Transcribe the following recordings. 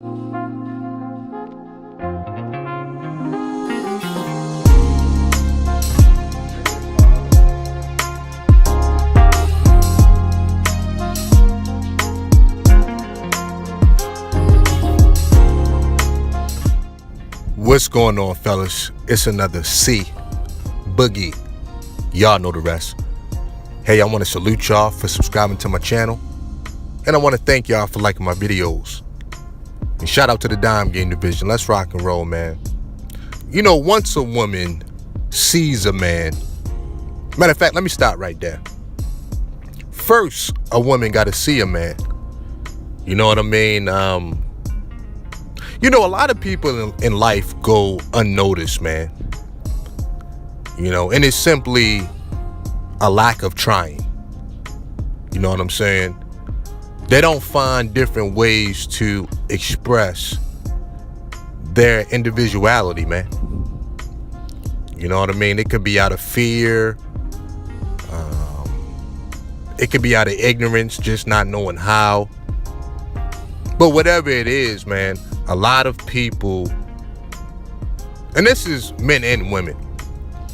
What's going on, fellas? It's another Boogie. Y'all know the rest. Hey, I want to salute y'all for subscribing to my channel, and I want to thank y'all for liking my videos. And shout out to the Dime Game Division. Let's rock and roll, man. You know, once a woman sees a man, matter of fact, let me stop right there. First, a woman got to see a man. You know what I mean? You know, a lot of people in life go unnoticed, man. You know, and it's simply a lack of trying. You know what I'm saying? They don't find different ways to express their individuality, man. You know what I mean? It could be out of fear. It could be out of ignorance, just not knowing how. But whatever it is, man, a lot of people, and this is men and women,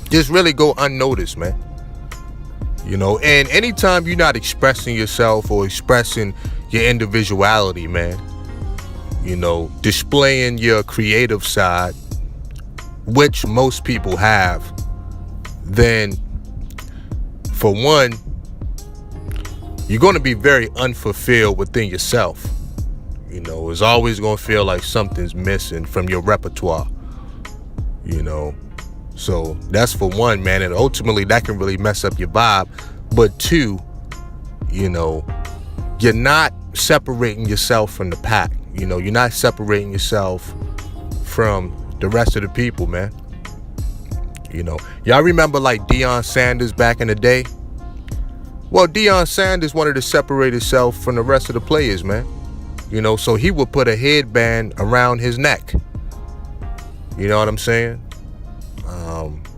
just really go unnoticed, man. You know, and anytime you're not expressing yourself or expressing your individuality, man, you know, displaying your creative side, which most people have, then for one, you're going to be very unfulfilled within yourself. You know, it's always going to feel like something's missing from your repertoire, you know. So that's for one, man. And ultimately that can really mess up your vibe. But two, you know, you're not separating yourself from the pack. You know, you're not separating yourself from the rest of the people, man. You know, y'all remember like Deion Sanders back in the day? Well, Deion Sanders wanted to separate himself from the rest of the players, man. You know, so he would put a headband around his neck. You know what I'm saying?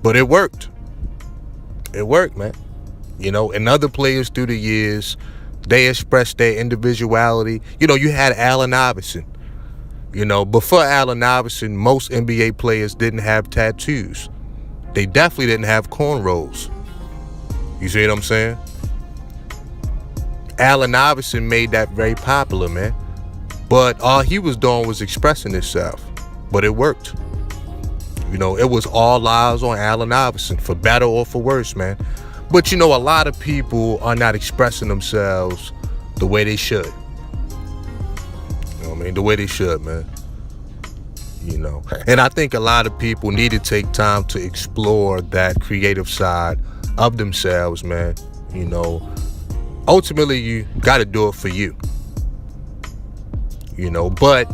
But it worked. It worked, man. You know, and other players through the years, they expressed their individuality. You know, you had Allen Iverson. You know, before Allen Iverson, most NBA players didn't have tattoos. They definitely didn't have cornrows. You see what I'm saying? Allen Iverson made that very popular, man. But all he was doing was expressing himself. But it worked. You know, it was all eyes on Allen Iverson, for better or for worse, man. But, you know, a lot of people are not expressing themselves the way they should. You know what I mean? The way they should, man. You know. And I think a lot of people need to take time to explore that creative side of themselves, man. You know, ultimately, you got to do it for you. You know, but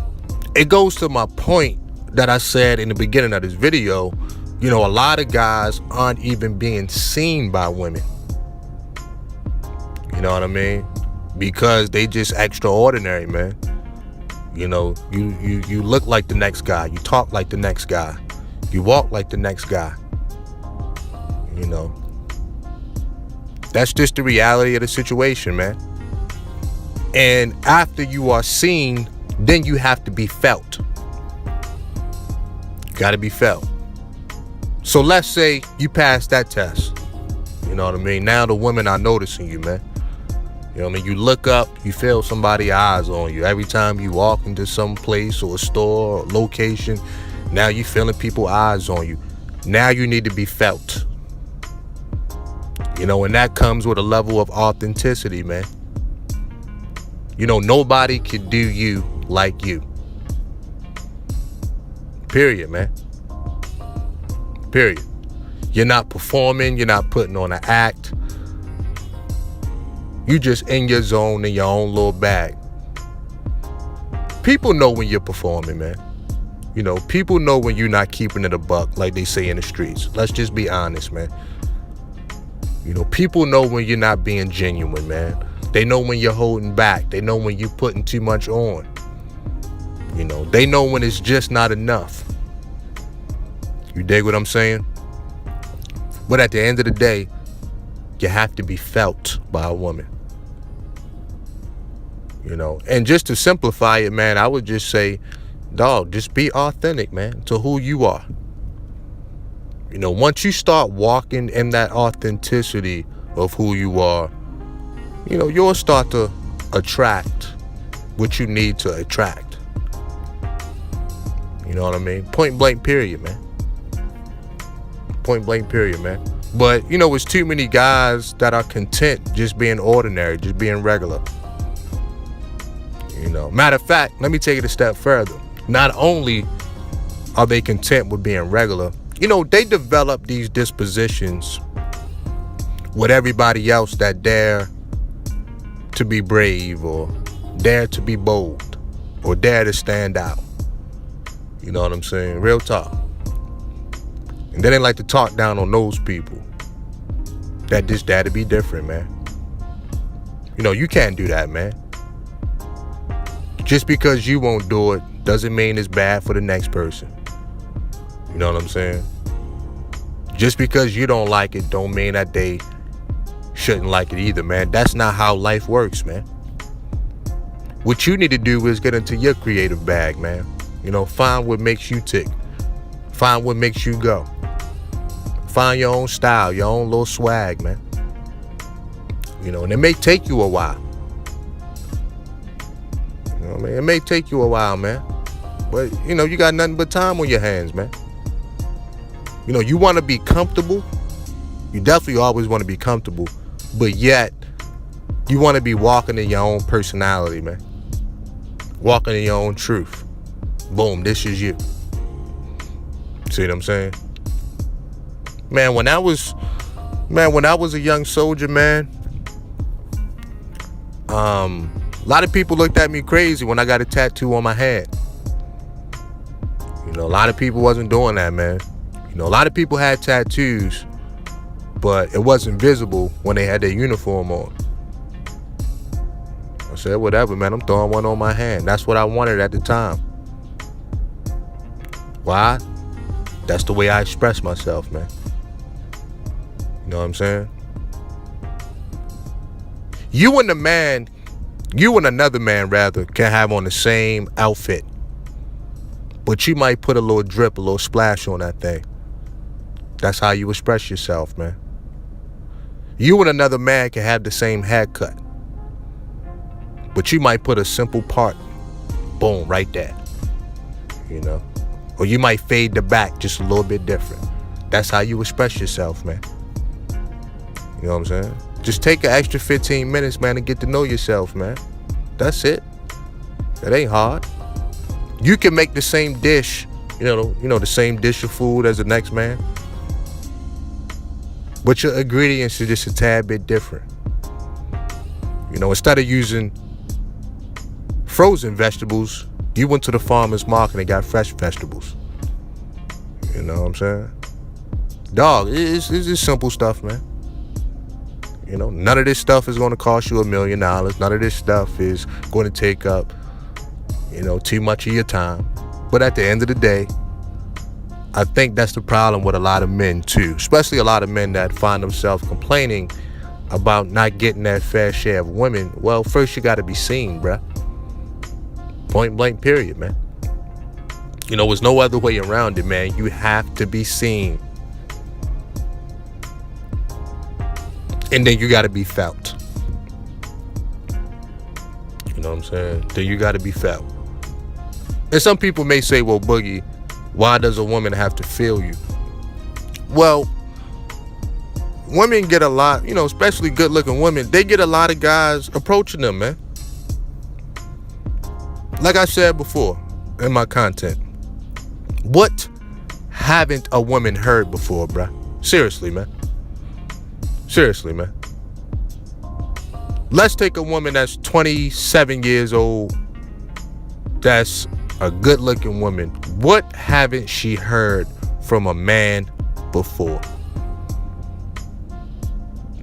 it goes to my point that I said in the beginning of this video. You know, a lot of guys aren't even being seen by women. You know what I mean? Because they just extraordinary, man. You know, you look like the next guy. You talk like the next guy. You walk like the next guy. You know, that's just the reality of the situation, man. And after you are seen, then you have to be felt. Got to be felt. So let's say you pass that test. You know what I mean? Now the women are noticing you, man. You know what I mean? You look up, you feel somebody's eyes on you. Every time you walk into some place or a store or location, now you feeling people's eyes on you. Now you need to be felt. You know, and that comes with a level of authenticity, man. You know, nobody can do you like you. Period, man. Period. You're not performing. You're not putting on an act. You just in your zone, in your own little bag. People know when you're performing, man. You know, people know when you're not keeping it a buck, like they say in the streets. Let's just be honest, man. You know, people know when you're not being genuine, man. They know when you're holding back. They know when you're putting too much on. You know, they know when it's just not enough. You dig what I'm saying? But at the end of the day, you have to be felt by a woman. You And just to simplify it, man, I would just say, dog, just be authentic, man, to who you are. Once you start walking in that authenticity of who you are, you'll start to attract what you need to attract. You know what I mean? Point blank period, man. Point blank period, man. But, it's too many guys that are content just being ordinary, just being regular. Matter of fact, let me take it a step further. Not only are they content with being regular, they develop these dispositions with everybody else that dare to be brave or dare to be bold or dare to stand out. You know what I'm saying? Real talk. And then they like to talk down on those people that just dare to be different, man. You can't do that, man. Just because you won't do it doesn't mean it's bad for the next person. You know what I'm saying? Just because you don't like it don't mean that they shouldn't like it either, man. That's not how life works, man. What you need to do is get into your creative bag, man. Find what makes you tick. Find what makes you go. Find your own style, your own little swag, man. And it may take you a while. It may take you a while, man. But, you got nothing but time on your hands, man. You want to be comfortable. You definitely always want to be comfortable. But yet, you want to be walking in your own personality, man. Walking in your own truth. Boom, this is you. See what I'm saying? Man, when I was a young soldier, man, a lot of people looked at me crazy when I got a tattoo on my hand. A lot of people wasn't doing that, man. A lot of people had tattoos, but it wasn't visible when they had their uniform on. I said, whatever, man, I'm throwing one on my hand. That's what I wanted at the time. Why? That's the way I express myself, man. You know what I'm saying? You and another man, rather, can have on the same outfit. But you might put a little drip, a little splash on that thing. That's how you express yourself, man. You and another man can have the same haircut. But you might put a simple part, boom, right there. Or you might fade the back just a little bit different. That's how you express yourself, man. You know what I'm saying? Just take an extra 15 minutes, man, and get to know yourself, man. That's it. It ain't hard. You can make the same dish, the same dish of food as the next man. But your ingredients are just a tad bit different. Instead of using frozen vegetables, you went to the farmer's market and got fresh vegetables. You know what I'm saying? Dog, it's just simple stuff, man. None of this stuff is going to cost you $1 million. None of this stuff is going to take up, too much of your time. But at the end of the day, I think that's the problem with a lot of men too, especially a lot of men that find themselves complaining about not getting that fair share of women. Well, first you got to be seen, bruh. Point blank period, man. There's no other way around it, man. You have to be seen. And then you got to be felt. You know what I'm saying? Then you got to be felt. And some people may say, well, Boogie, why does a woman have to feel you? Well, women get a lot, especially good-looking women, they get a lot of guys approaching them, man. Like I said before in my content, what haven't a woman heard before, bruh? Seriously, man. Seriously, man. Let's take a woman that's 27 years old, that's a good-looking woman. What haven't she heard from a man before?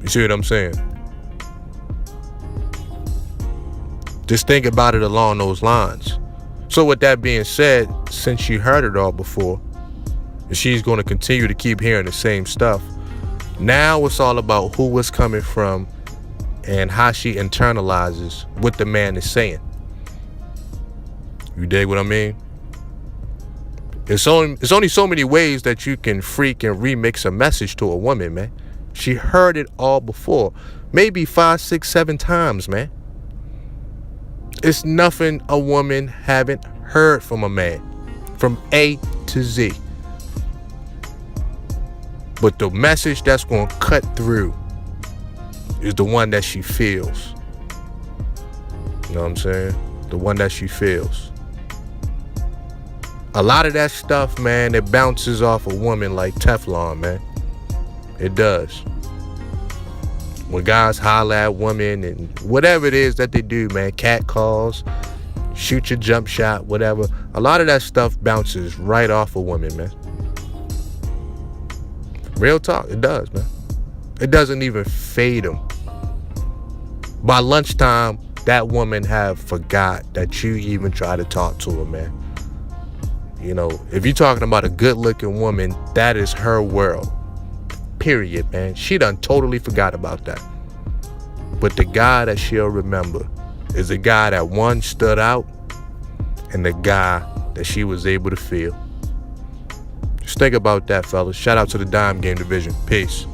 You see what I'm saying? Just think about it along those lines. So with that being said, since she heard it all before, and she's going to continue to keep hearing the same stuff, now it's all about who it's coming from and how she internalizes what the man is saying. You dig what I mean? It's only so many ways that you can freak and remix a message to a woman, man. She heard it all before. Maybe 5, 6, 7 times, man. It's nothing a woman haven't heard from a man. From A to Z. But the message that's going to cut through is the one that she feels. You know what I'm saying? The one that she feels. A lot of that stuff, man, it bounces off a woman like Teflon, man. It does. When guys holler at women and whatever it is that they do, man, cat calls, shoot your jump shot, whatever. A lot of that stuff bounces right off a woman, man. Real talk, it does, man. It doesn't even fade them. By lunchtime, that woman have forgot that you even try to talk to her, man. You know, if you're talking about a good-looking woman, that is her world. Period, man. She done totally forgot about that. But the guy that she'll remember is the guy that one stood out and the guy that she was able to feel. Just think about that, fellas. Shout out to the Dime Game Division. Peace.